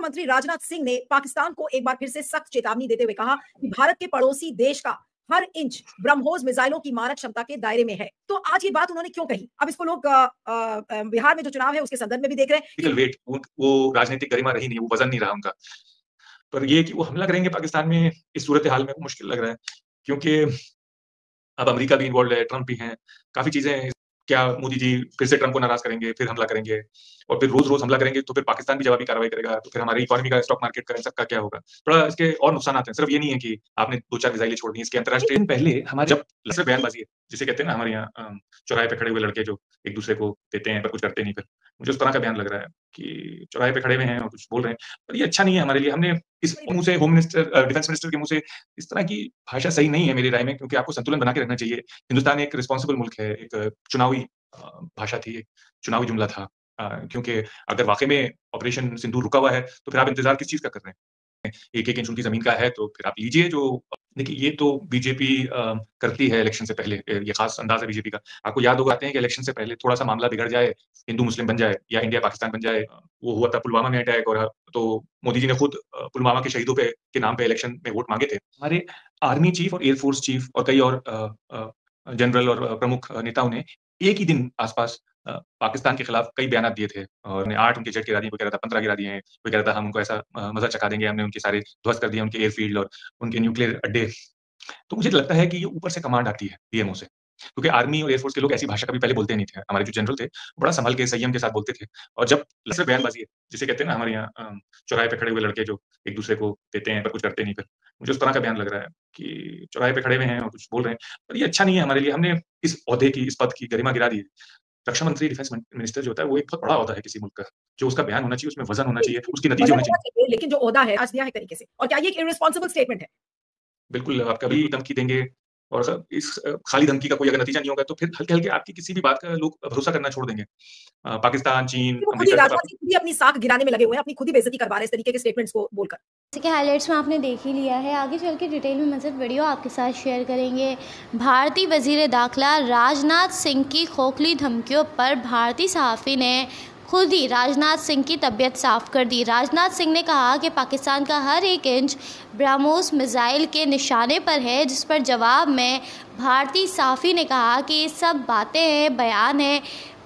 मंत्री राजनाथ सिंह ने पाकिस्तान को एक बार फिर से सख्त चेतावनी देते हुए कहा कि भारत के पड़ोसी देश का हर इंच ब्रह्मोस मिसाइलों की मारक क्षमता के दायरे में है। तो आज ये बात उन्होंने क्यों कही? अब इसको लोग बिहार में जो चुनाव है उसके संदर्भ में भी देख रहे हैं कि वेट वो राजनीतिक गरिमा रही नहीं, वो वजन नहीं रहा उनका। पर ये कि वो हमला करेंगे पाकिस्तान में इस सूरत हाल में मुश्किल लग रहा है, क्योंकि अब अमेरिका भी इन्वॉल्व है, ट्रंप भी हैं, काफ़ी चीज़ें हैं। क्या मोदी जी फिर से ट्रंप को नाराज़ करेंगे, फिर हमला करेंगे और फिर रोज़-रोज़ हमला करेंगे, तो फिर पाकिस्तान भी जवाबी कार्रवाई करेगा, तो फिर हमारी इकोनॉमी का, स्टॉक मार्केट का, इन सबका क्या होगा? थोड़ा इसके और नुकसानात हैं, सिर्फ ये नहीं है कि आपने 2-4 मिसाइलें छोड़ दी, इसके अंतर्राष्ट्रीय पहले हमारे जब सिर्फ बयानबाज़ी है, जिसे कहते हैं ना हमारे यहाँ चौराहे पे खड़े हुए लड़के जो एक-दूसरे को देते हैं, पर कुछ करते नहीं फिर। मुझे उस तरह का बयान लग रहा है कि चौराहे पे खड़े हुए हैं और कुछ बोल रहे हैं, पर ये अच्छा नहीं है हमारे लिए। हमने इस मुँह से होम मिनिस्टर डिफेंस मिनिस्टर के मुँह से इस तरह की भाषा सही नहीं है मेरी राय में, क्योंकि आपको संतुलन बना के रखना चाहिए। हिंदुस्तान एक रिस्पॉन्सिबल मुल्क है, एक चुनावी भाषा थी, एक चुनावी जुमला था। क्योंकि अगर वाक़ई में ऑपरेशन सिंदूर रुका हुआ है, तो फिर आप इंतज़ार किस चीज़ का कर रहे हैं? 1-1 इंच उनकी ज़मीन का है, तो फिर आप लीजिए जो देखिए ये तो बीजेपी करती है इलेक्शन से पहले, ये ख़ास अंदाज़ है बीजेपी का। आपको याद होगा आते हैं कि इलेक्शन से पहले थोड़ा-सा मामला बिगड़ जाए, हिंदू-मुस्लिम बन जाए या इंडिया-पाकिस्तान बन जाए। वो हुआ था पुलवामा में अटैक, और तो मोदी जी ने खुद पुलवामा के शहीदों के नाम पे इलेक्शन में वोट माँगे थे। हमारे आर्मी चीफ और एयर फोर्स चीफ और कई और जनरल और प्रमुख नेताओं ने एक ही दिन आस-पास पाकिस्तान के खिलाफ कई बयानात दिए थे, और उन्हें 8 उनके जेट गिरा दिए, कोई कह रहा था 15 गिरा दिए हैं, कोई कह रहा था हम उनको ऐसा मज़ा चखा देंगे, हमने उनके सारे ध्वस्त कर दिए, उनके एयरफ़ील्ड और उनके न्यूक्लियर अड्डे। तो मुझे लगता है कि ये ऊपर से कमांड आती है पीएमओ से, क्योंकि आर्मी और एयरफोर्स के लोग ऐसी भाषा कभी पहले बोलते नहीं थे। हमारे जो जनरल थे, बड़ा संभल के, संयम के साथ बोलते थे, और जब सिर्फ बयानबाज़ी है, जिसे कहते हैं ना हमारे यहाँ चौराहे पे खड़े हुए लड़के जो एक-दूसरे को देते हैं, पर कुछ करते नहीं फिर। मुझे उस तरह का बयान लग रहा है कि चौराहे पे खड़े हुए हैं और कुछ बोल रहे हैं, पर ये अच्छा नहीं है हमारे लिए। हमने इस ओहदे की, इस पद की गरिमा गिरा दी है। रक्षा मंत्री, डिफेंस मिनिस्टर जो होता है, वो एक बहुत बड़ा ओहदा है किसी मुल्क का। जो उसका बयान होना चाहिए, उसमें वज़न होना चाहिए, उसके नतीजे वजन होने होना चाहिए। चाहिए, लेकिन जो ओहदा है आज दिया है तरीके से, और क्या ये एक इर्रेस्पॉन्सिबल स्टेटमेंट है? बिल्कुल, आप कभी धमकी देंगे और इस खाली धमकी का कोई अगर नतीजा नहीं होगा, तो फिर हल्के-हल्के आपकी किसी भी बात का लोग भरोसा करना छोड़ देंगे। पाकिस्तान, चीन, वो खुद ही अमेरिका सब राजनाथ सिंह खुद ही अपनी साख गिराने में लगे हुए हैं, अपनी खुद ही बेइज्जती करवा रहे हैं इस तरीके के स्टेटमेंट्स को बोलकर। जैसे कि हाइलाइट्स में आपने देख ही लिया है, आगे चल के डिटेल में मज़ीद वीडियो आपके साथ शेयर करेंगे। भारतीय वज़ीर दाखिला राजनाथ सिंह की खोखली धमकियों पर भारतीय सहाफ़ी ने खुद ही राजनाथ सिंह की तबीयत साफ़ कर दी। राजनाथ सिंह ने कहा कि पाकिस्तान का हर एक इंच ब्रह्मोस मिसाइल के निशाने पर है, जिस पर जवाब में भारतीय सहाफ़ी ने कहा कि ये सब बातें हैं, बयान है।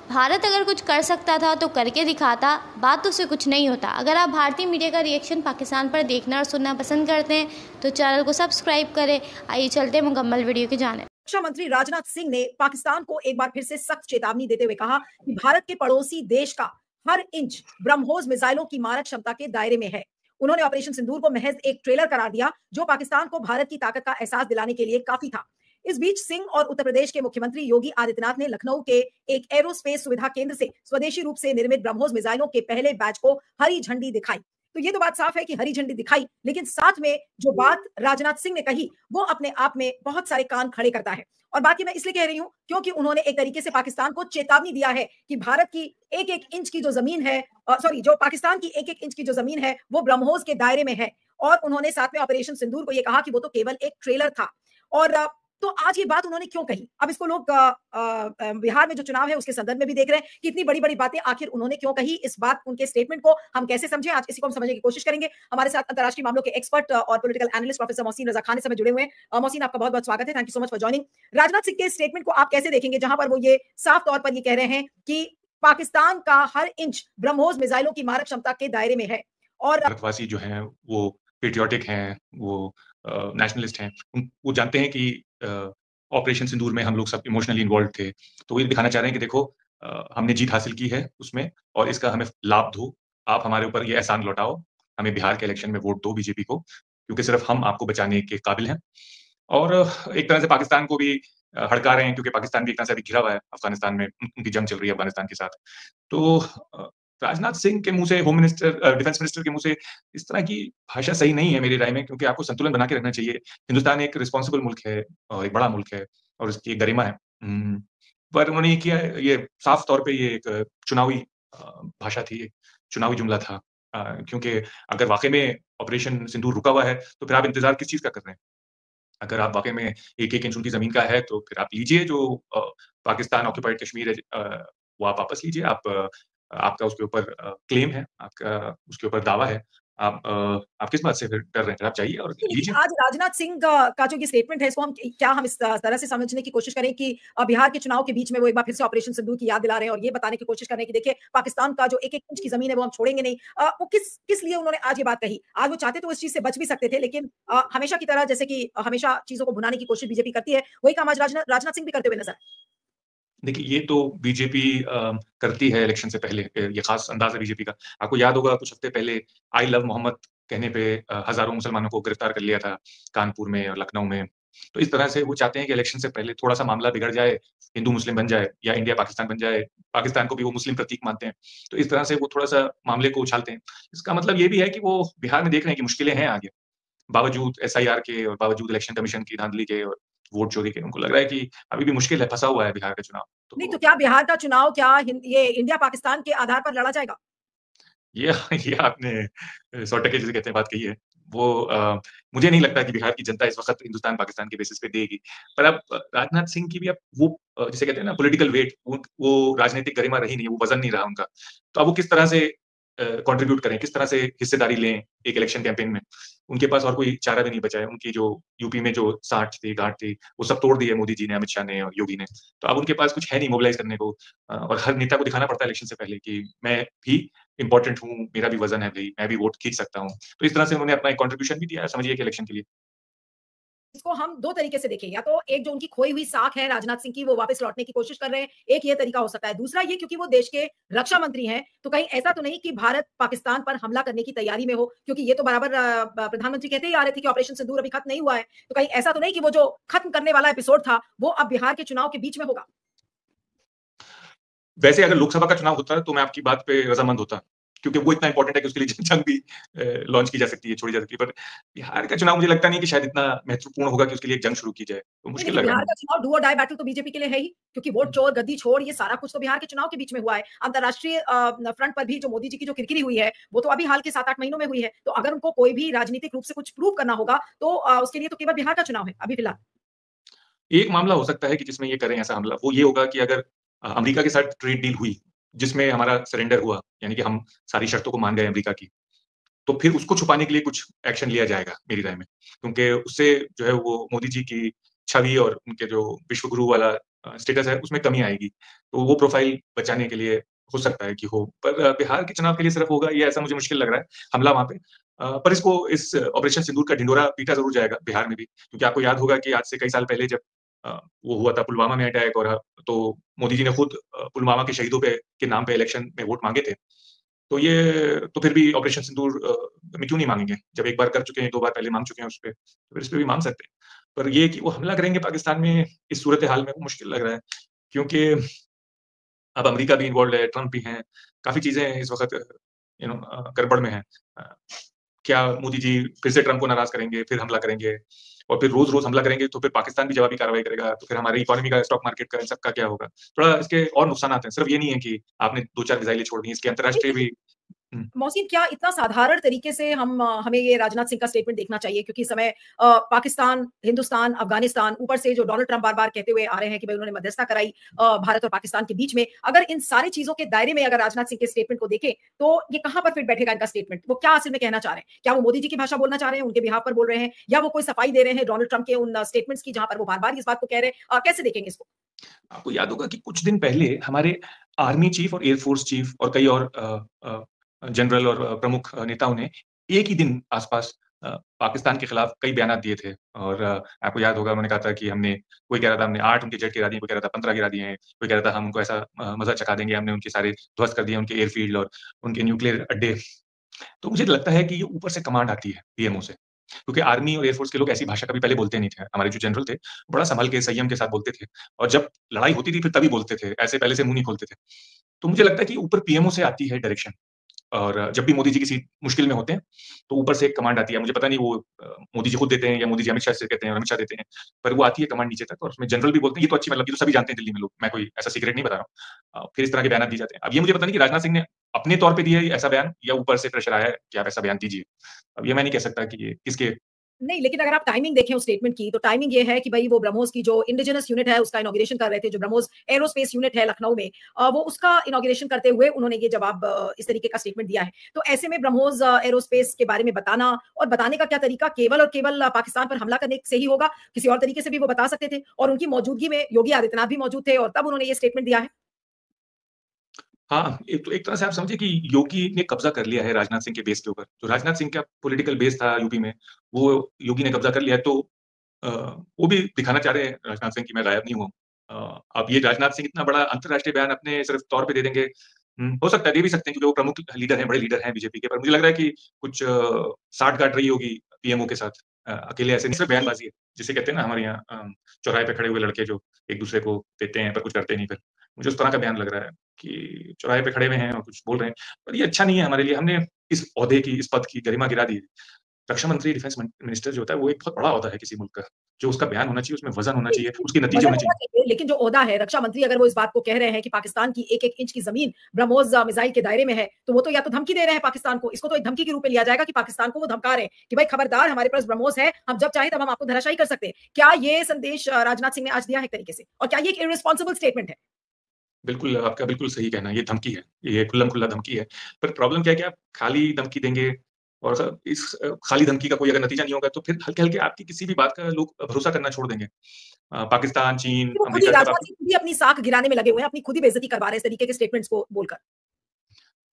भारत अगर कुछ कर सकता था तो करके दिखाता, बातों से कुछ नहीं होता। अगर आप भारतीय मीडिया का रिएक्शन पाकिस्तान पर देखना और सुनना पसंद करते हैं तो चैनल को सब्सक्राइब करें। आइए चलते हैं मुकम्मल वीडियो की जानिब। रक्षा मंत्री राजनाथ सिंह ने पाकिस्तान को एक बार फिर से सख्त चेतावनी देते हुए कहा कि भारत के पड़ोसी देश का हर इंच ब्रह्मोस मिसाइलों की मारक क्षमता के दायरे में है। उन्होंने ऑपरेशन सिंदूर को महज एक ट्रेलर करार दिया, जो पाकिस्तान को भारत की ताकत का एहसास दिलाने के लिए काफी था। इस बीच सिंह और उत्तर प्रदेश के मुख्यमंत्री योगी आदित्यनाथ ने लखनऊ के एक एरोस्पेस सुविधा केंद्र से स्वदेशी रूप से निर्मित ब्रह्मोस मिसाइलों के पहले बैच को हरी झंडी दिखाई। तो ये तो बात साफ है कि हरी झंडी दिखाई, लेकिन साथ में जो बात राजनाथ सिंह ने कही वो अपने आप में बहुत सारे कान खड़े करता है। और बात ये मैं इसलिए कह रही हूं क्योंकि उन्होंने एक तरीके से पाकिस्तान को चेतावनी दिया है कि भारत की एक एक इंच की जो जमीन है, सॉरी, जो पाकिस्तान की एक एक इंच की जो जमीन है वो ब्रह्मोस के दायरे में है। और उन्होंने साथ में ऑपरेशन सिंदूर को ये कहा कि वो तो केवल एक ट्रेलर था। और तो आज ये बात उन्होंने क्यों कही? अब इसको लोग बिहार में जो चुनाव है उसके संदर्भ में भी देख रहे हैं कि इतनी बड़ी-बड़ी बातें आखिर उन्होंने क्यों कही? इस बात, उनके स्टेटमेंट को हम कैसे समझें? आज इसी को हम समझने की कोशिश करेंगे। हमारे साथ अंतर्राष्ट्रीय मामलों के एक्सपर्ट और political analyst professor Mohsin Raza Khan इस समय जुड़े हुए हैं। मोहसिन, आपका बहुत-बहुत स्वागत है। Thank you so much for joining. Rajnath Singh के स्टेटमेंट को आप कैसे देखेंगे, जहां पर वो ये साफ तौर पर ये कह रहे हैं कि पाकिस्तान का हर इंच ब्रह्मोस मिसाइलों की मारक क्षमता के दायरे में है? और भारतवासी जो हैं वो पेट्रियोटिक हैं, वो नेशनलिस्ट हैं। वो जानते हैं कि ऑपरेशन सिंदूर में हम लोग सब इमोशनली इन्वॉल्व थे। तो वो ये दिखाना चाह रहे हैं कि देखो हमने जीत हासिल की है उसमें, और इसका हमें लाभ दो। आप हमारे ऊपर ये एहसान लौटाओ, हमें बिहार के इलेक्शन में वोट दो बीजेपी को, क्योंकि सिर्फ हम आपको बचाने के काबिल हैं। और एक तरह से पाकिस्तान को भी हड़का रहे हैं, क्योंकि पाकिस्तान भी एक तरह से अभी घिरा हुआ है अफ़गानिस्तान में, उनकी जंग चल रही है अफ़गानिस्तान के साथ। तो राजनाथ सिंह के मुँह से, होम मिनिस्टर डिफेंस मिनिस्टर के मुँह से इस तरह की भाषा सही नहीं है मेरी राय में, क्योंकि आपको संतुलन बना के रखना चाहिए। हिंदुस्तान एक रिस्पॉन्सिबल मुल्क है और एक बड़ा मुल्क है, और इसकी एक गरिमा है। पर उन्होंने ये किया है, ये साफ तौर पे ये एक चुनावी भाषा थी, एक चुनावी जुमला था। क्योंकि अगर वाक़ई में ऑपरेशन सिंदूर रुका हुआ है, तो फिर आप इंतज़ार किस चीज़ का कर रहे हैं? अगर आप वाक़ई में 1-1 इंच उनकी ज़मीन का है, तो फिर आप लीजिए जो पाकिस्तान ऑक्युपाइड कश्मीर है, वो आप वापस लीजिए। आपका उसके ऊपर क्लेम है, आपका उसके ऊपर दावा है। आप किस बात से फिर डर रहे हैं? आप जाइए और लीजिए। आज राजनाथ सिंह का जो ये स्टेटमेंट है, इसको हम इस तरह से समझने की कोशिश करें कि बिहार के चुनाव के बीच में वो एक बार फिर से ऑपरेशन सिंदूर की याद दिला रहे हैं और ये बताने की कोशिश कर रहे हैं कि देखिए पाकिस्तान का जो एक-एक इंच की ज़मीन है वो हम छोड़ेंगे नहीं। वो किस लिए उन्होंने आज ये बात कही? आज वो चाहते तो इस चीज़ से बच भी सकते थे, लेकिन हमेशा की तरह जैसे कि हमेशा चीज़ों को भुनाने की कोशिश बीजेपी करती है, वही काम आज राजनाथ सिंह भी करते हुए नज़र आए। देखिए, ये तो बीजेपी करती है इलेक्शन से पहले, ये खास अंदाज़ है बीजेपी का। आपको याद होगा कुछ हफ्ते पहले आई लव मोहम्मद कहने पे हज़ारों मुसलमानों को गिरफ्तार कर लिया था कानपुर में और लखनऊ में। तो इस तरह से वो चाहते हैं कि इलेक्शन से पहले थोड़ा-सा मामला बिगड़ जाए, हिंदू-मुस्लिम बन जाए या इंडिया-पाकिस्तान बन जाए। पाकिस्तान को भी वो मुस्लिम प्रतीक मानते हैं। तो इस तरह से वो थोड़ा-सा मामले को उछालते हैं। इसका मतलब ये भी है कि वो बिहार में देख रहे हैं कि मुश्किलें हैं आगे। बावजूद एसआईआर के और बावजूद इलेक्शन कमीशन की धांधली के और वोट चोरी के, उनको लग रहा है कि अभी भी मुश्किल है, फँसा हुआ है बिहार का चुनाव। नहीं तो तो क्या बिहार का चुनाव क्या ये इंडिया पाकिस्तान के आधार पर लड़ा जाएगा? ये ये आपने 100% जिसे कहते हैं बात कही है। वो मुझे नहीं लगता कि बिहार की जनता इस वक़्त हिंदुस्तान-पाकिस्तान के बेसिस पे देगी। पर अब राजनाथ सिंह की भी अब वो जिसे कहते हैं ना पॉलिटिकल वेट, वो राजनीतिक गरिमा रही नहीं है, वो वज़न नहीं रहा उनका। तो अब वो किस तरह से कंट्रीब्यूट करें, किस तरह से हिस्सेदारी लें एक इलेक्शन कैंपेन में। उनके पास और कोई चारा भी नहीं बचा है। उनकी जो यूपी में जो साँठ थी, गाँठ थी, वो सब तोड़ दी है मोदी जी ने, अमित शाह ने और योगी ने। तो अब उनके पास कुछ है नहीं मोबिलाइज़ करने को। और हर नेता को दिखाना पड़ता है इलेक्शन से पहले कि मैं भी इम्पोर्टेंट हूँ, मेरा भी वज़न है भई, मैं भी वोट खींच सकता हूँ। तो इस तरह से उन्होंने अपना एक कंट्रीब्यूशन भी दिया है समझिए कि इलेक्शन के लिए। इसको हम 2 तरीके से देखें, या तो एक जो उनकी खोई हुई साख है राजनाथ सिंह की, वो वापस लौटने की कोशिश कर रहे हैं, एक ये तरीका हो सकता है। दूसरा ये क्योंकि वो देश के रक्षा मंत्री हैं, तो कहीं ऐसा तो नहीं कि भारत पाकिस्तान पर हमला करने की तैयारी में हो, क्योंकि ये तो बराबर प्रधानमंत्री कहते ही आ रहे थे कि ऑपरेशन सिंदूर अभी खत्म नहीं हुआ है। तो कहीं ऐसा तो नहीं कि वो जो खत्म करने वाला एपिसोड था, वो अब बिहार के चुनाव के बीच में होगा? वैसे अगर लोकसभा का चुनाव होता तो मैं आपकी बात पे रज़ामंद होता, क्योंकि वो इतना इम्पोर्टेंट है कि उसके लिए जंग भी लॉन्च की जा सकती है, छोड़ी जा सकती है। पर बिहार का चुनाव मुझे लगता नहीं कि शायद इतना महत्वपूर्ण होगा कि उसके लिए एक जंग शुरू की जाए। तो नहीं, मुश्किल लेकिन लग रहा है बिहार का मुझे। चुनाव डू और डाई बैटल तो बीजेपी के लिए है ही, क्योंकि वोट चोर, गद्दी छोड़, ये सारा कुछ तो बिहार के चुनाव के बीच में हुआ है। अंतर्राष्ट्रीय फ्रंट पर भी जो मोदी जी की जो किरकिरी हुई है, वो तो अभी हाल के 7-8 महीनों में हुई है। तो अगर उनको कोई भी राजनीतिक रूप से कुछ प्रूव करना होगा, तो उसके लिए तो केवल बिहार का चुनाव है, अभी फिलहाल। एक मामला हो सकता है कि जिसमें ये करें ऐसा हमला, वो ये होगा कि अगर अमेरिका के साथ ट्रेड डील हुई, जिसमें हमारा सरेंडर हुआ, यानी कि हम सारी शर्तों को मान गए अमेरिका की, तो फिर उसको छुपाने के लिए कुछ एक्शन लिया जाएगा मेरी राय में। क्योंकि उससे जो है वो मोदी जी की छवि और उनके जो विश्व गुरु वाला स्टेटस है उसमें कमी आएगी। तो वो प्रोफ़ाइल बचाने के लिए हो सकता है कि हो। पर बिहार के चुनाव के लिए सिर्फ़ होगा ये ऐसा मुझे मुश्किल लग रहा है, हमला वहाँ पे। पर इसको इस ऑपरेशन सिंदूर का ढिंढोरा पीटा ज़रूर जाएगा बिहार में भी। क्योंकि आपको याद होगा कि आज से कई साल पहले जब वो हुआ था पुलवामा में अटैक और तो मोदी जी ने खुद पुलवामा के शहीदों पे के नाम पे इलेक्शन में वोट माँगे थे। तो ये तो फिर भी ऑपरेशन सिंदूर में क्यों नहीं माँगेंगे? जब एक बार कर चुके हैं, 2 बार पहले माँग चुके हैं उसपे, तो फिर इस पे भी माँग सकते हैं। पर ये कि वो हमला करेंगे पाकिस्तान में इस सूरत-ए-हाल में वो मुश्किल लग रहा है, क्योंकि अब अमेरिका भी इन्वॉल्व्ड है, ट्रम्प भी हैं, काफ़ी चीज़ें इस वक़्त गड़बड़ में हैं। अ, क्या मोदी जी फिर से ट्रम्प को नाराज़ करेंगे, फिर हमला करेंगे और फिर रोज़-रोज़ हमला करेंगे, तो फिर पाकिस्तान भी जवाबी कार्रवाई करेगा, तो फिर हमारी इकोनॉमी का, स्टॉक मार्केट का, इन सब का क्या होगा? थोड़ा इसके और नुकसानात हैं, सिर्फ़ ये नहीं है कि आपने 2-4 मिसाइलें छोड़ दी, इसके नहीं, अंतर्राष्ट्रीय लेकिन भी हुँ। मौसीन क्या इतना साधारण तरीके से हमें ये राजनाथ सिंह का स्टेटमेंट देखना चाहिए, क्योंकि इस समय पाकिस्तान, हिंदुस्तान, अफ़गानिस्तान, ऊपर से जो डोनाल्ड ट्रम्प बार-बार कहते हुए आ रहे हैं कि भई उन्होंने मध्यस्थता कराई भारत और पाकिस्तान के बीच में। अगर इन सारी चीज़ों के दायरे में अगर राजनाथ सिंह के स्टेटमेंट को देखें, तो ये कहाँ पर फिट बैठेगा इनका स्टेटमेंट? वो क्या असल में कहना चाह रहे हैं? क्या वो मोदी जी की भाषा बोलना चाह रहे हैं, उनके बिहाफ़ पर बोल रहे हैं, या वो कोई सफाई दे रहे हैं डोनाल्ड ट्रम्प के उन स्टेटमेंट्स की जहाँ पर वो बार-बार इस बात को कह रहे हैं? कैसे देखेंगे इसको? आपको याद होगा कि कुछ दिन पहले हमारे आर्मी चीफ और एयरफोर्स चीफ और कई और जनरल और प्रमुख नेताओं ने एक ही दिन आसपास पाकिस्तान के खिलाफ कई बयानात दिए थे और आपको याद होगा उन्होंने कहा था कि हमने कोई कह रहा था हमने 8 उनके जेट गिरा दिए, कोई कह रहा था 15 गिरा दिए हैं, कोई कह रहा था हम उनको ऐसा मज़ा चखा देंगे, हमने उनके सारे ध्वस्त कर दिए, उनके एयरफ़ील्ड और उनके न्यूक्लियर अड्डे। तो मुझे लगता है कि ये ऊपर से कमांड आती है पीएमओ से। क्योंकि आर्मी और एयरफोर्स के लोग ऐसी भाषा कभी पहले बोलते नहीं थे। हमारे जो जनरल थे, बड़ा सँभल के, संयम के साथ बोलते थे और जब लड़ाई होती थी फिर तभी बोलते थे, ऐसे पहले से मुँह नहीं खोलते थे। तो मुझे लगता है कि ऊपर पीएमओ से आती है डायरेक्शन और जब भी मोदी जी किसी मुश्किल में होते हैं, तो ऊपर से एक कमांड आती है। मुझे पता नहीं वो मोदी जी खुद देते हैं या मोदी जी अमित शाह से कहते हैं और अमित शाह देते हैं, पर वो आती है कमांड नीचे तक और उसमें जनरल भी बोलते हैं, ये तो अच्छी मतलब ये तो सभी जानते हैं दिल्ली में लोग, मैं कोई ऐसा सीक्रेट नहीं बता रहा हूँ। फिर इस तरह के बयान दिए जाते हैं। अब ये मुझे पता नहीं कि राजनाथ सिंह ने अपने तौर पे दिया है ऐसा बयान या ऊपर से प्रेशर आया है कि आप ऐसा बयान दीजिए। अब ये मैं नहीं कह सकता कि ये किसके नहीं, लेकिन अगर आप टाइमिंग देखें उस स्टेटमेंट की, तो टाइमिंग ये है कि भई वो ब्रह्मोस की जो इंडिजिनस यूनिट है, उसका इनॉग्रेशन कर रहे थे, जो ब्रह्मोस एरोस्पेस यूनिट है लखनऊ में, वो उसका इनॉग्रेशन करते हुए उन्होंने ये जवाब इस तरीके का स्टेटमेंट दिया है। तो ऐसे में ब्रह्मोस एरोस्पेस के बारे में बताना और बताने का क्या तरीका केवल और केवल पाकिस्तान पर हमला करने से ही होगा, किसी और तरीके से भी वो बता सकते थे और उनकी मौजूदगी में योगी आदित्यनाथ भी मौजूद थे और तब उन्होंने ये स्टेटमेंट दिया है। हाँ, एक तरह से आप समझिए कि योगी ने कब्जा कर लिया है राजनाथ सिंह के बेस के ऊपर। जो राजनाथ सिंह का पॉलिटिकल बेस था यूपी में, वो योगी ने कब्जा कर लिया है। तो अ, वो भी दिखाना चाह रहे हैं राजनाथ सिंह कि मैं गायब नहीं हुआ हूँ। अब ये राजनाथ सिंह इतना बड़ा अंतर्राष्ट्रीय बयान अपने सिर्फ तौर पे दे देंगे, हो सकता है दे भी सकते हैं क्योंकि वो प्रमुख लीडर हैं, बड़े लीडर हैं बीजेपी के। पर मुझे लग रहा है कि कुछ साठ-गांठ रही होगी पीएमओ के साथ। अकेले ऐसे नहीं, सिर्फ बयानबाजी है। जिसे कहते हैं ना हमारे यहाँ चौराहे पे खड़े हुए लड़के जो एक-दूसरे को देते हैं पर कुछ करते नहीं फिर। मुझे उस तरह का बयान लग रहा है कि चौराहे पे खड़े हुए हैं और कुछ बोल रहे हैं। पर ये अच्छा नहीं है हमारे लिए। हमने इस ओहदे की, इस पद की गरिमा गिरा दी है। रक्षा मंत्री, डिफेंस मिनिस्टर जो होता है, वो एक बहुत बड़ा ओहदा है किसी मुल्क का। जो उसका बयान होना चाहिए, उसमें वज़न होना चाहिए, उसके नतीजे वजन होने होना चाहिए। चाहिए, लेकिन जो ओहदा है रक्षा मंत्री, अगर वो इस बात को कह रहे हैं कि पाकिस्तान की एक-एक इंच की जमीन ब्रह्मोस मिसाइल के दायरे में है, तो वो तो या तो धमकी दे रहे हैं पाकिस्तान को, इसको तो एक धमकी के रूप में लिया जाएगा कि पाकिस्तान को वो धमका रहे हैं कि भाई खबरदार, हमारे पास ब्रह्मोस है, हम जब चाहें तब हम आपको धराशायी कर सकते हैं। क्या ये संदेश राजनाथ सिंह ने आज दिया है एक तरीके से? और क्या ये एक इर्रेस्पॉन्सिबल स्टेटमेंट है? बिल्कुल, आपका बिल्कुल सही कहना है, ये धमकी है। ये खुल्लम-खुल्ला धमकी है। पर प्रॉब्लम क्या है कि आप खाली धमकी देंगे और इस खाली धमकी का कोई अगर नतीजा नहीं होगा, तो फिर हल्के-हल्के आपकी किसी भी बात का लोग भरोसा करना छोड़ देंगे। पाकिस्तान, चीन, वो खुद ही अमेरिका जब राजनाथ आपकी सिंह खुद ही अपनी साख गिराने में लगे हुए हैं, अपनी खुद ही बेइज्जती करवा रहे हैं इस तरीके के स्टेटमेंट्स को बोलकर।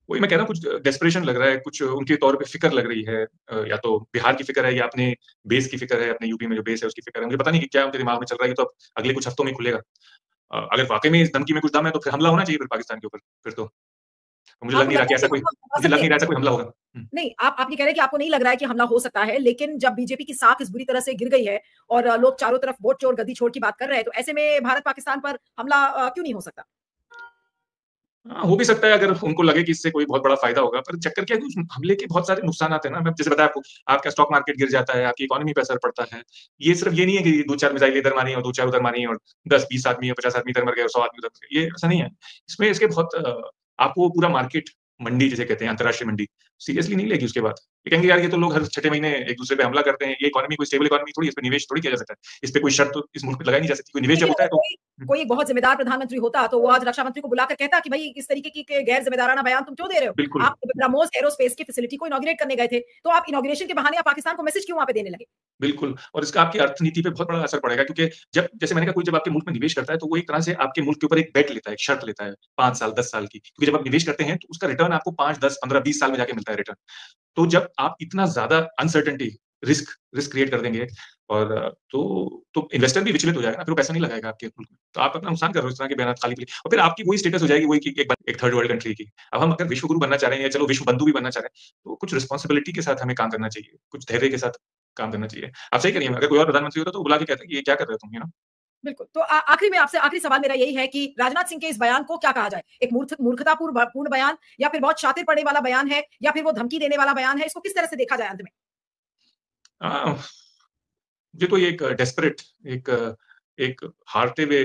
वही मैं कह रहा हूँ, कुछ डेस्परेशन लग रहा है, कुछ उनके तौर पे फ़िक्र लग रही है। या तो बिहार की फ़िक्र है या अपने बेस की फ़िक्र है, अपने यूपी में जो बेस है उसकी फ़िक्र है। मुझे पता नहीं कि क्या उनके दिमाग में चल रहा है, ये तो अब अगले कुछ हफ्तों में खुलेगा। अगर वाक़ई में इस धमकी में कुछ दम है, तो फिर हमला होना चाहिए फिर पाकिस्तान के ऊपर, फिर तो। मुझे लग आपको नहीं रहा लगता कि है ऐसा कि कोई हमला करवा मुझे लग सकते नहीं हैं? रहा ऐसा कोई हमला होगा। नहीं, आप ये कह रहे हैं कि आपको नहीं लग रहा है कि हमला हो सकता है, लेकिन जब बीजेपी की साख इस बुरी तरह से गिर गई है और लोग चारों तरफ वोट चोर, गद्दी छोड़ की बात कर रहे हैं, तो ऐसे में भारत-पाकिस्तान पर हमला क्यों नहीं हो सकता? हाँ, हो भी सकता है अगर उनको लगे कि इससे कोई बहुत बड़ा फ़ायदा होगा, पर चक्कर क्या है कि उस हमले के बहुत सारे नुकसानात हैं ना। मैं जैसे बताया आपको, आपका स्टॉक मार्केट गिर जाता है, आपकी इकोनॉमी पे असर पड़ता है। ये सिर्फ ये नहीं है कि 2-4 मिसाइलें इधर मारी और 2-4 उधर मारी और 10-20 आदमी या 50 आदमी इधर मर गए और 100 आदमी उधर मर गए। ये ऐसा नहीं है। इसमें इसके बहुत आपको पूरा मार्केट, मंडी जिसे कहते हैं, अंतर्राष्ट्रीय मंडी, सीरियसली नहीं लेगी उसके बाद। ये कहेंगे यार ये तो लोग हर छठे महीने एक-दूसरे पे हमला करते हैं। ये इकोनॉमी कोई स्टेबल इकोनॉमी थोड़ी है, इस पे निवेश थोड़ी किया जा सकता है। इस पे कोई शर्त तो इस मुल्क में लगाई नहीं जा सकती। कोई निवेश जब लेकिन होता अगर है तो कोई एक बहुत ज़िम्मेदार प्रधानमंत्री होता, तो वो आज रक्षा मंत्री को बुलाकर कहता कि भई इस तरीके की के गैर ज़िम्मेदाराना बयान तुम क्यों दे रहे हो? बिल्कुल। आप ब्रह्मोस एरोस्पेस की फैसिलिटी को इनॉग्रेट करने गए थे, तो आप इनॉग्रेशन के बहाने आप पाकिस्तान को मैसेज क्यों वहाँ पे देने लगे? बिल्कुल, और इसका आपकी अर्थनीति पे बहुत बड़ा असर पड़ेगा क्योंकि जब, जैसे मैंने कहा, कोई जब आपके मुल्क में निवेश करता है तो वो एक तरह से आपके मुल्क के ऊपर एक बेट लेता है, एक शर्त लेता है 5 साल, 10 साल की। क्योंकि जब आप निवेश करते हैं तो उसका रिटर्न आपको 5, 10, 15, 20 साल में जाके मिलता है रिटर्न। तो जब आप इतना ज़्यादा अनसर्टेनिटी, रिस्क रिस्क क्रिएट कर देंगे और तो इन्वेस्टर भी विचलित हो जाएगा ना, फिर वो पैसा नहीं लगाएगा आपके मुल्क में। तो आप अपना नुकसान कर रहे हो इस तरह के बयानात खाली पीली, और फिर आपकी वही स्टेटस हो जाएगी वही कि एक थर्ड वर्ल्ड कंट्री की। अब हम अगर विश्व गुरु बनना चाह रहे हैं या चलो विश्व बंधु भी बनना चाह रहे हैं, तो कुछ रिस्पॉन्सिबिलिटी के साथ हमें काम करना चाहिए, कुछ धैर्य के साथ काम करना चाहिए। आप सही कह रही हैं, अगर कोई और प्रधानमंत्री होता तो वो बुला के कहता कि ये क्या कर रहे हो तुम, बिल्कुल, तो आखिरी में आपसे आखिरी सवाल मेरा यही है कि राजनाथ सिंह के इस बयान को क्या कहा जाए? एक मूर्खतापूर्ण पूर्ण बयान या फिर बहुत शातिर पड़ने वाला बयान है या फिर वो धमकी देने वाला बयान है? इसको किस तरह से देखा जाए अंत में? अ, मुझे तो ये एक डेस्परेट, एक एक हारते हुए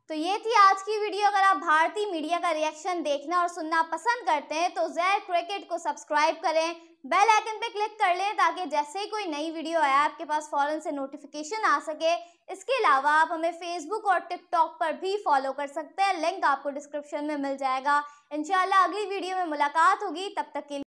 तो ये थी आज की वीडियो। अगर आप भारतीय मीडिया का रिएक्शन देखना और सुनना पसंद करते हैं तो ज़ेड क्रिकेट को सब्सक्राइब करें, बेल आइकन पे क्लिक कर लें ताकि जैसे ही कोई नई वीडियो आए आपके पास फौरन से नोटिफिकेशन आ सके। इसके अलावा आप हमें फेसबुक और टिकटॉक पर भी फॉलो कर सकते हैं, लिंक आपको डिस्क्रिप्शन में मिल जाएगा। इंशाल्लाह अगली वीडियो में मुलाकात होगी, तब तक के लिए